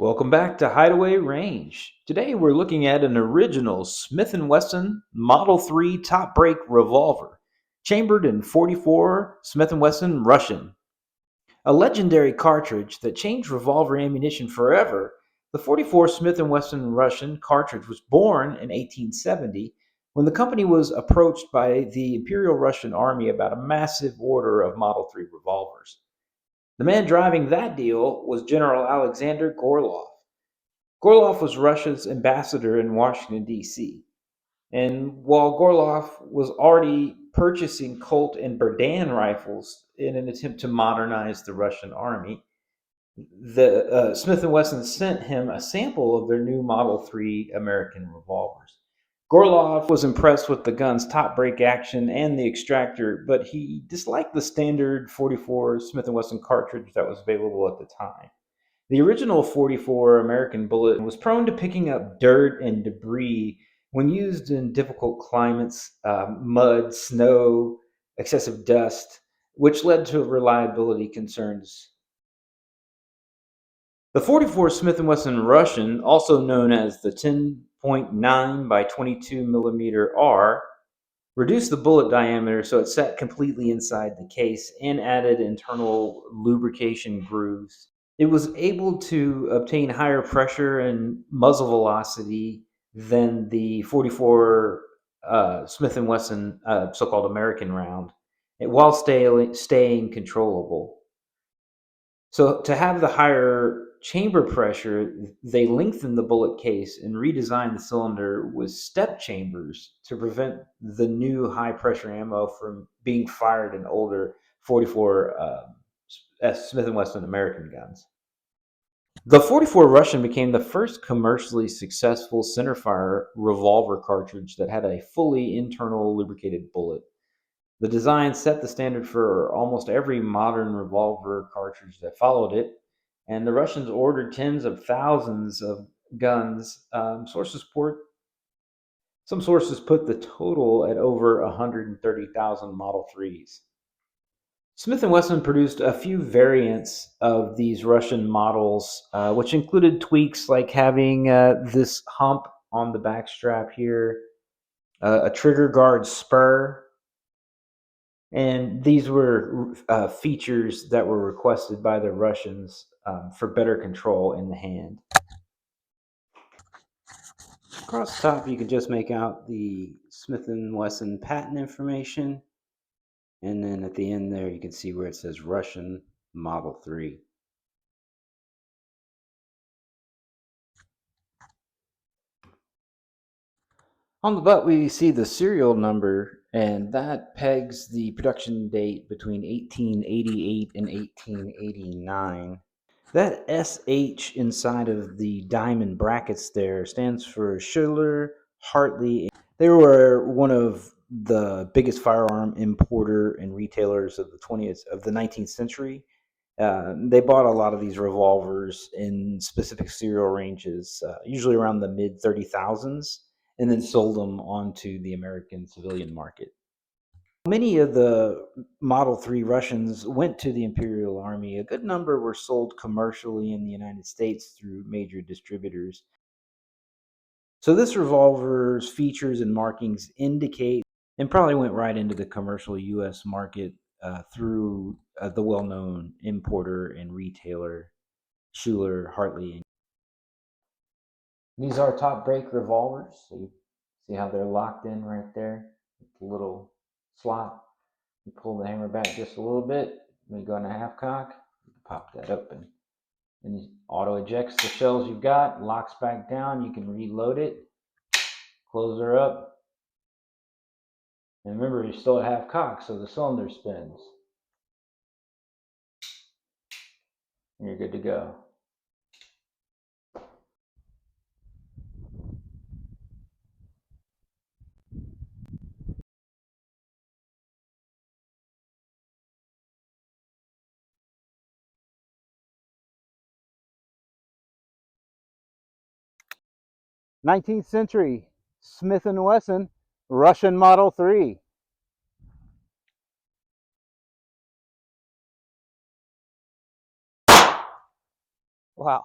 Welcome back to Hideaway Range. Today we're looking at an original Smith & Wesson Model 3 top break revolver, chambered in 44 Smith & Wesson Russian. A legendary cartridge that changed revolver ammunition forever, the 44 Smith & Wesson Russian cartridge was born in 1870 when the company was approached by the Imperial Russian Army about a massive order of Model 3 revolvers. The man driving that deal was General Alexander Gorlov. Gorlov was Russia's ambassador in Washington, D.C. And while Gorlov was already purchasing Colt and Berdan rifles in an attempt to modernize the Russian army, the Smith & Wesson sent him a sample of their new Model 3 American revolvers. Gorlov was impressed with the gun's top break action and the extractor, but he disliked the standard 44 Smith & Wesson cartridge that was available at the time. The original 44 American bullet was prone to picking up dirt and debris when used in difficult climates, mud, snow, excessive dust, which led to reliability concerns. The 44 Smith & Wesson Russian, also known as the 10.9 by 22 millimeter R, reduced the bullet diameter so it sat completely inside the case and added internal lubrication grooves. It was able to obtain higher pressure and muzzle velocity than the 44 Smith & Wesson so-called American round, while staying controllable. So to have the higher chamber pressure, they lengthened the bullet case and redesigned the cylinder with step chambers to prevent the new high pressure ammo from being fired in older 44 Smith & Wesson American guns. The 44 Russian became the first commercially successful centerfire revolver cartridge that had a fully internal lubricated bullet. The design set the standard for almost every modern revolver cartridge that followed it, and the Russians ordered tens of thousands of guns. Some sources put the total at over 130,000 Model 3s. Smith & Wesson produced a few variants of these Russian models, which included tweaks like having this hump on the back strap here, a trigger guard spur, and these were features that were requested by the Russians for better control in the hand. Across the top, you can just make out the Smith & Wesson patent information. And then at the end there, you can see where it says Russian Model 3. On the butt, we see the serial number, and that pegs the production date between 1888 and 1889. That SH inside of the diamond brackets there stands for Schiller Hartley. They were one of the biggest firearm importer and retailers of the 19th century. They bought a lot of these revolvers in specific serial ranges, usually around the mid 30,000s, and then sold them onto the American civilian market. Many of the Model 3 Russians went to the Imperial Army. A good number were sold commercially in the United States through major distributors. So this revolver's features and markings indicate, and probably went right into the commercial U.S. market through the well-known importer and retailer Schuler Hartley. These are top break revolvers. So you see how they're locked in right there with the little slot. You pull the hammer back just a little bit, then you go into half cock, pop that open. Then you auto ejects the shells you've got, locks back down, you can reload it, close her up. And remember, you're still at half cock, so the cylinder spins. And you're good to go. '19th century Smith & Wesson Russian Model 3. Wow.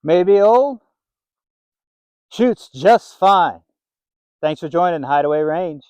May be old, shoots just fine. Thanks for joining Hideaway Range.